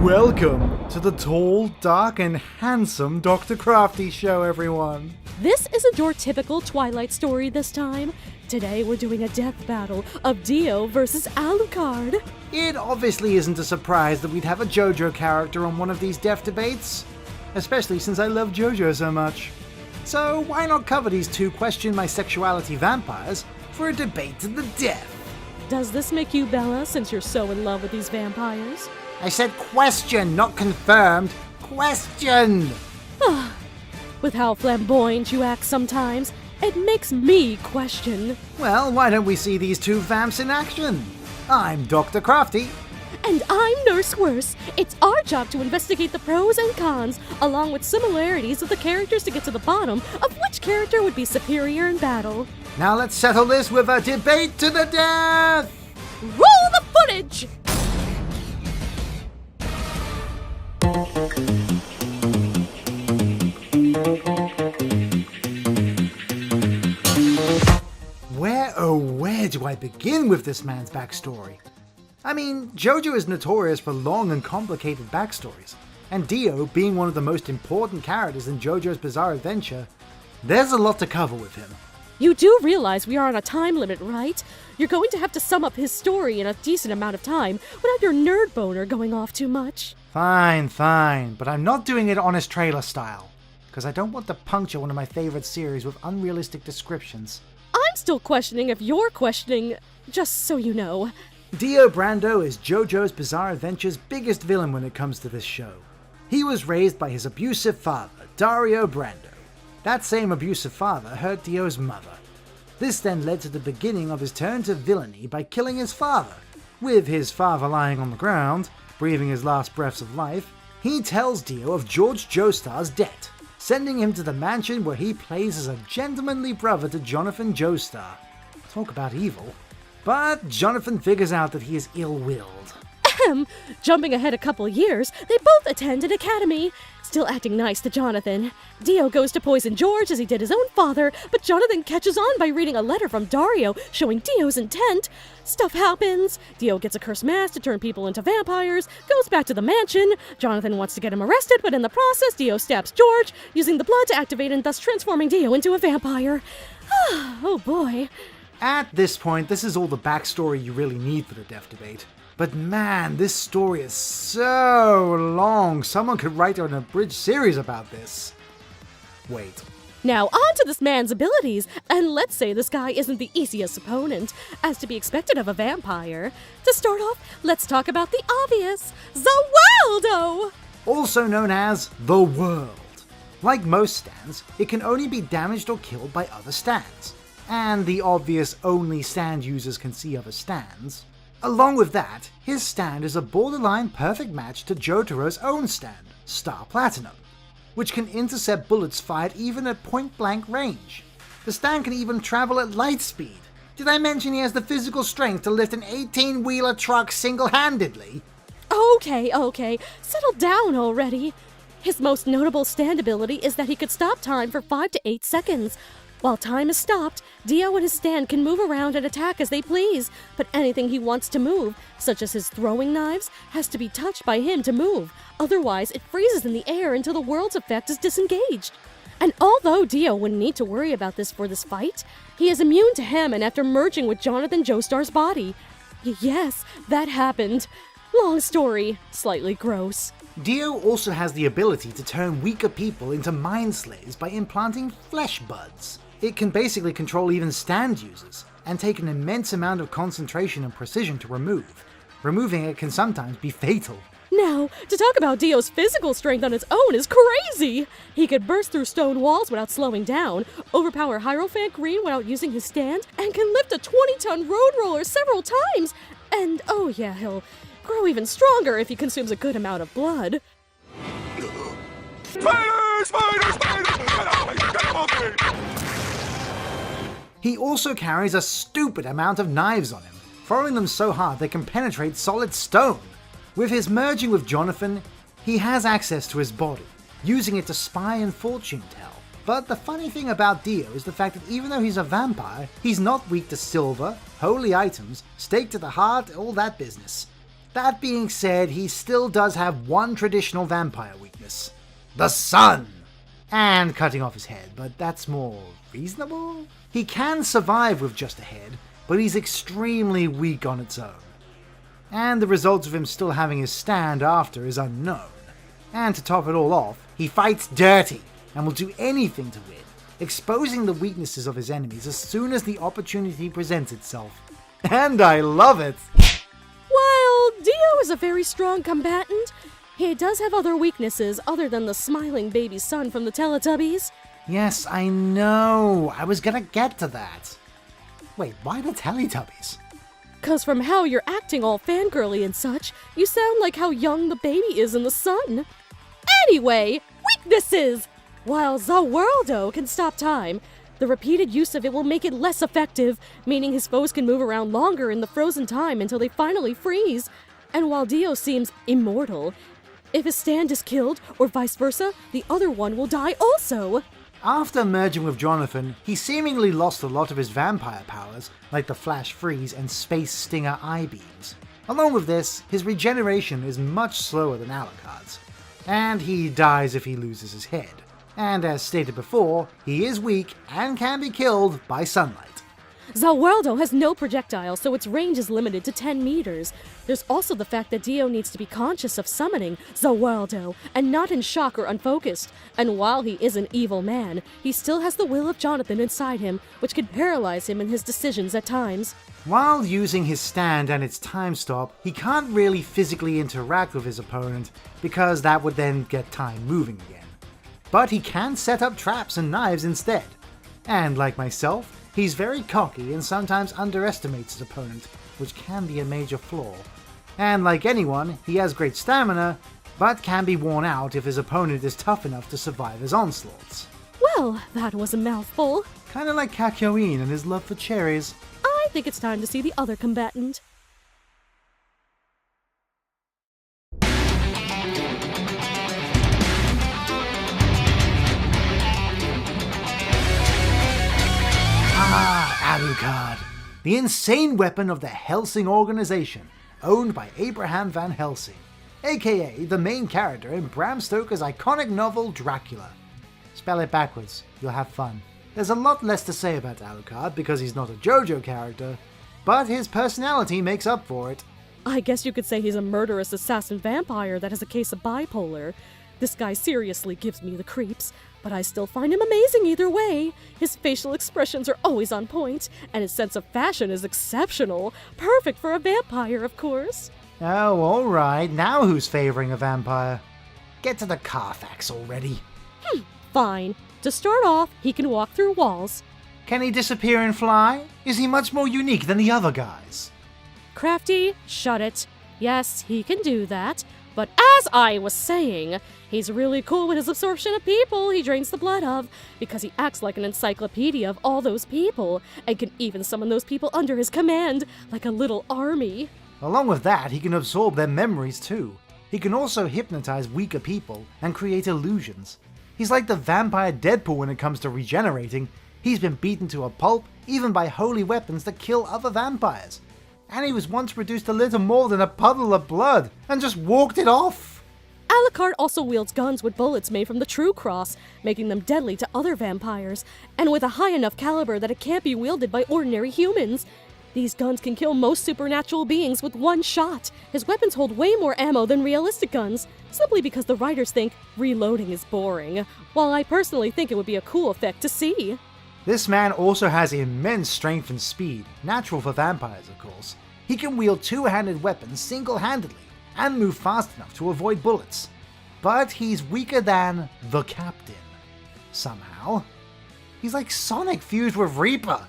Welcome to the tall, dark, and handsome Dr. Crafty show, everyone. This isn't your typical Twilight story this time. Today we're doing a death battle of Dio versus Alucard. It obviously isn't a surprise that we'd have a Jojo character on one of these death debates, especially since I love Jojo so much. So why not cover these two question my sexuality vampires for a debate to the death? Does this make you Bella since you're so in love with these vampires? I said question, not confirmed. Question! With how flamboyant you act sometimes, it makes me question. Well, why don't we see these two vamps in action? I'm Dr. Crafty. And I'm Nurse Worse. It's our job to investigate the pros and cons, along with similarities of the characters to get to the bottom of which character would be superior in battle. Now let's settle this with a debate to the death! Roll the footage! Where do I begin with this man's backstory? I mean, Jojo is notorious for long and complicated backstories, and Dio being one of the most important characters in Jojo's Bizarre Adventure, there's a lot to cover with him. You do realize we are on a time limit, right? You're going to have to sum up his story in a decent amount of time without your nerd boner going off too much. Fine, but I'm not doing it honest trailer style, because I don't want to puncture one of my favorite series with unrealistic descriptions. I'm still questioning if you're questioning, just so you know. Dio Brando is JoJo's Bizarre Adventure's biggest villain when it comes to this show. He was raised by his abusive father, Dario Brando. That same abusive father hurt Dio's mother. This then led to the beginning of his turn to villainy by killing his father. With his father lying on the ground, breathing his last breaths of life, he tells Dio of George Joestar's debt, sending him to the mansion where he plays as a gentlemanly brother to Jonathan Joestar. Talk about evil. But Jonathan figures out that he is ill-willed. Jumping ahead a couple years, they both attend an academy. Still acting nice to Jonathan. Dio goes to poison George as he did his own father, but Jonathan catches on by reading a letter from Dario showing Dio's intent. Stuff happens. Dio gets a cursed mask to turn people into vampires, goes back to the mansion. Jonathan wants to get him arrested, but in the process, Dio stabs George, using the blood to activate and thus transforming Dio into a vampire. Oh boy. At this point, this is all the backstory you really need for the death debate. But man, this story is so long, someone could write an abridged series about this. Wait. Now on to this man's abilities, and let's say this guy isn't the easiest opponent, as to be expected of a vampire. To start off, let's talk about the obvious, Zawaldo! Also known as the World. Like most stands, it can only be damaged or killed by other stands. And the obvious only stand users can see other stands. Along with that, his stand is a borderline perfect match to Jotaro's own stand, Star Platinum, which can intercept bullets fired even at point-blank range. The stand can even travel at light speed. Did I mention he has the physical strength to lift an 18-wheeler truck single-handedly? Okay, settle down already. His most notable stand ability is that he could stop time for 5 to 8 seconds. While time is stopped, Dio and his stand can move around and attack as they please, but anything he wants to move, such as his throwing knives, has to be touched by him to move. Otherwise, it freezes in the air until the world's effect is disengaged. And although Dio wouldn't need to worry about this for this fight, he is immune to him and after merging with Jonathan Joestar's body. Yes, that happened. Long story, slightly gross. Dio also has the ability to turn weaker people into mind slaves by implanting flesh buds. It can basically control even stand users, and take an immense amount of concentration and precision to remove. Removing it can sometimes be fatal. Now, to talk about Dio's physical strength on its own is crazy! He could burst through stone walls without slowing down, overpower Hierophant Green without using his stand, and can lift a 20-ton road roller several times! And oh yeah, he'll grow even stronger if he consumes a good amount of blood. Spider! He also carries a stupid amount of knives on him, throwing them so hard they can penetrate solid stone. With his merging with Jonathan, he has access to his body, using it to spy and fortune tell. But the funny thing about Dio is the fact that even though he's a vampire, he's not weak to silver, holy items, stake to the heart, all that business. That being said, he still does have one traditional vampire weakness. The sun! And cutting off his head, but that's more reasonable? He can survive with just a head, but he's extremely weak on its own. And the results of him still having his stand after is unknown. And to top it all off, he fights dirty and will do anything to win, exposing the weaknesses of his enemies as soon as the opportunity presents itself. And I love it! While Dio is a very strong combatant, he does have other weaknesses other than the smiling baby son from the Teletubbies. Yes, I know. I was gonna get to that. Wait, why the Teletubbies? 'Cause from how you're acting all fangirly and such, you sound like how young the baby is in the sun. Anyway, weaknesses! While Zawaldo can stop time, the repeated use of it will make it less effective, meaning his foes can move around longer in the frozen time until they finally freeze. And while Dio seems immortal, if his stand is killed, or vice versa, the other one will die also. After merging with Jonathan, he seemingly lost a lot of his vampire powers, like the Flash Freeze and Space Stinger eye beams. Along with this, his regeneration is much slower than Alucard's, and he dies if he loses his head. And as stated before, he is weak and can be killed by sunlight. Zawaldo has no projectile, so its range is limited to 10 meters. There's also the fact that Dio needs to be conscious of summoning Zawaldo and not in shock or unfocused. And while he is an evil man, he still has the will of Jonathan inside him, which can paralyze him in his decisions at times. While using his stand and its time stop, he can't really physically interact with his opponent because that would then get time moving again. But he can set up traps and knives instead. And like myself, he's very cocky and sometimes underestimates his opponent, which can be a major flaw. And like anyone, he has great stamina, but can be worn out if his opponent is tough enough to survive his onslaughts. Well, that was a mouthful. Kinda like Kakyoin and his love for cherries. I think it's time to see the other combatant. Alucard, the insane weapon of the Hellsing organization, owned by Abraham Van Helsing, aka the main character in Bram Stoker's iconic novel Dracula. Spell it backwards, you'll have fun. There's a lot less to say about Alucard because he's not a Jojo character, but his personality makes up for it. I guess you could say he's a murderous assassin vampire that has a case of bipolar. This guy seriously gives me the creeps, but I still find him amazing either way. His facial expressions are always on point, and his sense of fashion is exceptional. Perfect for a vampire, of course. Oh, alright, now who's favoring a vampire? Get to the Carfax already. Fine. To start off, he can walk through walls. Can he disappear and fly? Is he much more unique than the other guys? Crafty, shut it. Yes, he can do that. But as I was saying, he's really cool with his absorption of people he drains the blood of, because he acts like an encyclopedia of all those people, and can even summon those people under his command, like a little army. Along with that, he can absorb their memories too. He can also hypnotize weaker people and create illusions. He's like the vampire Deadpool when it comes to regenerating. He's been beaten to a pulp, even by holy weapons that kill other vampires. And he was once reduced to little more than a puddle of blood, and just walked it off. Alucard also wields guns with bullets made from the True Cross, making them deadly to other vampires, and with a high enough caliber that it can't be wielded by ordinary humans. These guns can kill most supernatural beings with one shot. His weapons hold way more ammo than realistic guns, simply because the writers think reloading is boring, while I personally think it would be a cool effect to see. This man also has immense strength and speed, natural for vampires of course. He can wield two-handed weapons single-handedly, and move fast enough to avoid bullets. But he's weaker than the Captain. Somehow. He's like Sonic fused with Reaper.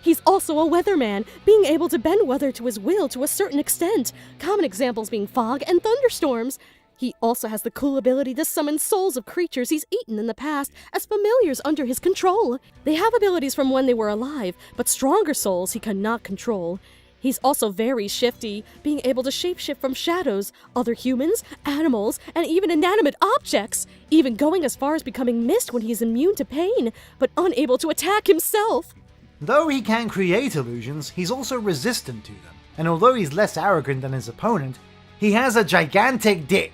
He's also a weatherman, being able to bend weather to his will to a certain extent, common examples being fog and thunderstorms. He also has the cool ability to summon souls of creatures he's eaten in the past as familiars under his control. They have abilities from when they were alive, but stronger souls he cannot control. He's also very shifty, being able to shapeshift from shadows, other humans, animals, and even inanimate objects, even going as far as becoming mist when he's immune to pain, but unable to attack himself. Though he can create illusions, he's also resistant to them, and although he's less arrogant than his opponent, He has a gigantic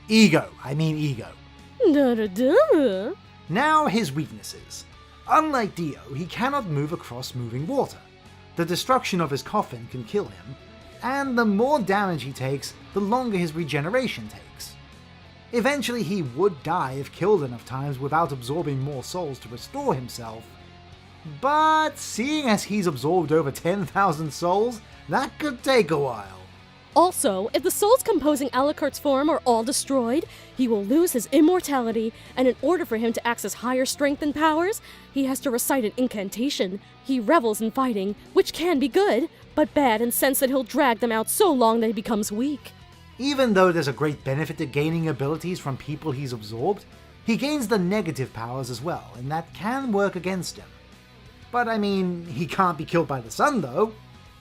ego. Da-da-da. Now his weaknesses. Unlike Dio, he cannot move across moving water. The destruction of his coffin can kill him, and the more damage he takes, the longer his regeneration takes. Eventually he would die if killed enough times without absorbing more souls to restore himself, but seeing as he's absorbed over 10,000 souls, that could take a while. Also, if the souls composing Alucard's form are all destroyed, he will lose his immortality, and in order for him to access higher strength and powers, he has to recite an incantation. He revels in fighting, which can be good, but bad in the sense that he'll drag them out so long that he becomes weak. Even though there's a great benefit to gaining abilities from people he's absorbed, he gains the negative powers as well, and that can work against him. But I mean, he can't be killed by the sun though.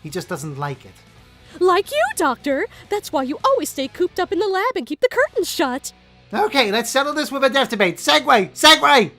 He just doesn't like it. Like you, Doctor! That's why you always stay cooped up in the lab and keep the curtains shut! Okay, let's settle this with a death debate. Segway!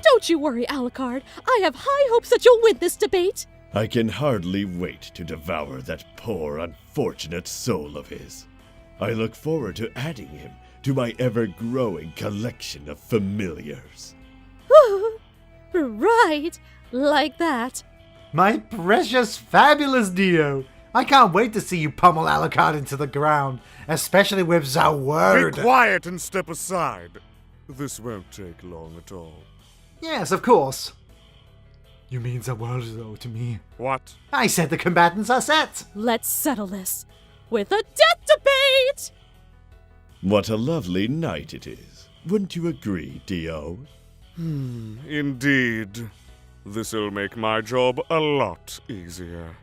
Don't you worry, Alucard. I have high hopes that you'll win this debate. I can hardly wait to devour that poor, unfortunate soul of his. I look forward to adding him to my ever-growing collection of familiars. Right, like that. My precious, fabulous Dio! I can't wait to see you pummel Alucard into the ground, especially with the word. Be quiet and step aside. This won't take long at all. Yes, of course. You mean the world, though, to me. What? I said the combatants are set. Let's settle this with a death debate! What a lovely night it is. Wouldn't you agree, Dio? Indeed. This'll make my job a lot easier.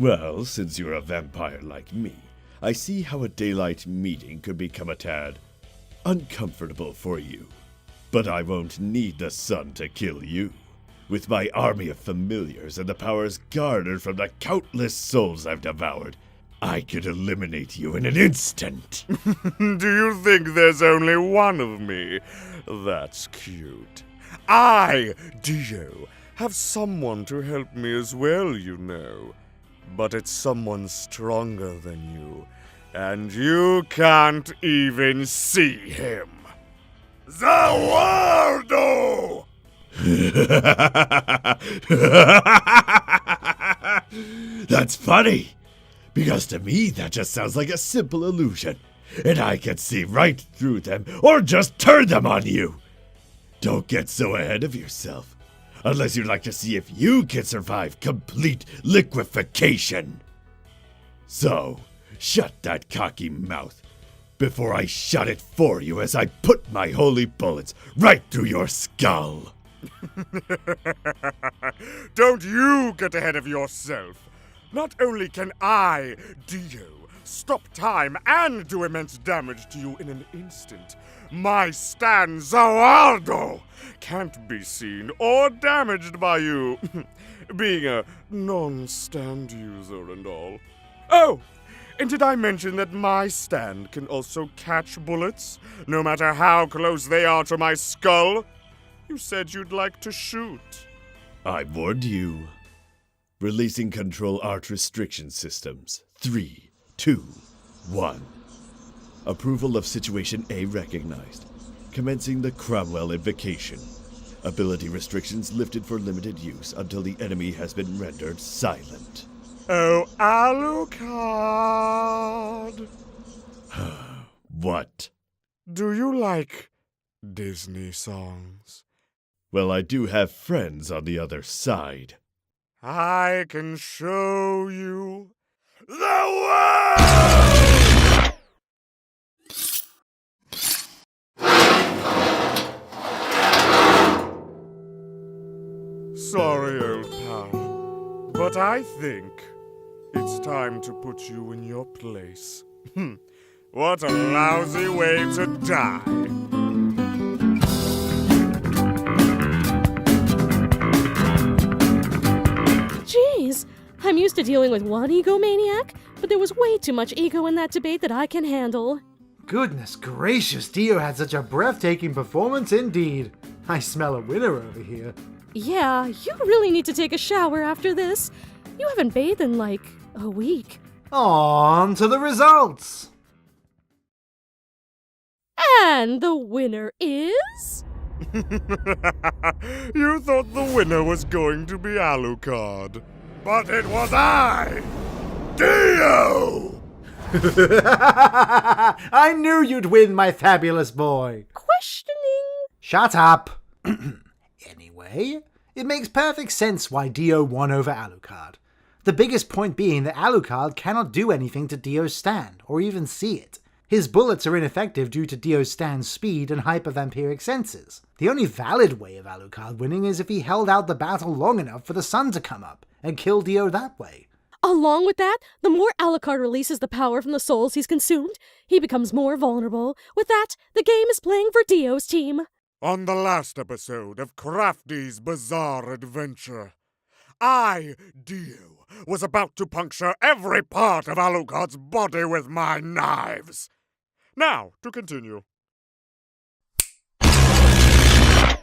Well, since you're a vampire like me, I see how a daylight meeting could become a tad uncomfortable for you. But I won't need the sun to kill you. With my army of familiars and the powers garnered from the countless souls I've devoured, I could eliminate you in an instant. Do you think there's only one of me? That's cute. I, Dio, have someone to help me as well, you know. But it's someone stronger than you, and you can't even see him. Zawardo! That's funny, because to me that just sounds like a simple illusion, and I can see right through them or just turn them on you. Don't get so ahead of yourself, unless you'd like to see if you can survive complete liquefaction. So, shut that cocky mouth before I shut it for you as I put my holy bullets right through your skull. Don't you get ahead of yourself. Not only can I, Dio, stop time and do immense damage to you in an instant, my Stan Zawardo can't be seen or damaged by you, being a non-stand user and all. Oh! And did I mention that my stand can also catch bullets, no matter how close they are to my skull? You said you'd like to shoot. I warned you. Releasing control art restriction systems. 3, 2, 1. Approval of Situation A recognized. Commencing the Cromwell invocation. Ability restrictions lifted for limited use until the enemy has been rendered silent. Oh, Alucard! What? Do you like Disney songs? Well, I do have friends on the other side. I can show you the world! Sorry, old pal, but I think it's time to put you in your place. What a lousy way to die. Jeez, I'm used to dealing with one egomaniac, but there was way too much ego in that debate that I can handle. Goodness gracious, Dio had such a breathtaking performance indeed. I smell a winner over here. Yeah, you really need to take a shower after this. You haven't bathed in like a week. On to the results! And the winner is... You thought the winner was going to be Alucard. But it was I! Dio! I knew you'd win, my fabulous boy. Questioning. Shut up. Anyway, it makes perfect sense why Dio won over Alucard. The biggest point being that Alucard cannot do anything to Dio's stand, or even see it. His bullets are ineffective due to Dio's stand's speed and hypervampiric senses. The only valid way of Alucard winning is if he held out the battle long enough for the sun to come up, and kill Dio that way. Along with that, the more Alucard releases the power from the souls he's consumed, he becomes more vulnerable. With that, the game is playing for Dio's team. On the last episode of Crafty's Bizarre Adventure, I, Dio, was about to puncture every part of Alucard's body with my knives. Now, to continue. I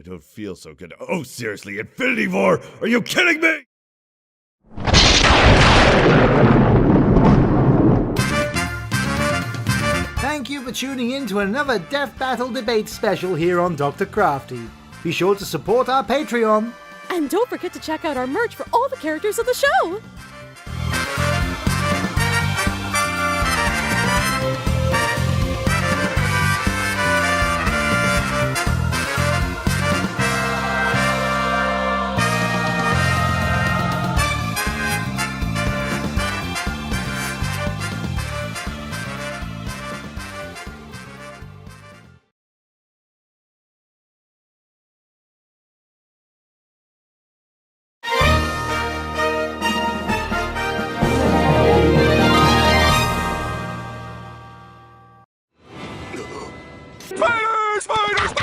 don't feel so good. Oh, seriously, Infinity War? Are you kidding me? Thank you for tuning in to another Death Battle Debate special here on Dr. Crafty. Be sure to support our Patreon. And don't forget to check out our merch for all the characters of the show. Spiders! Spiders!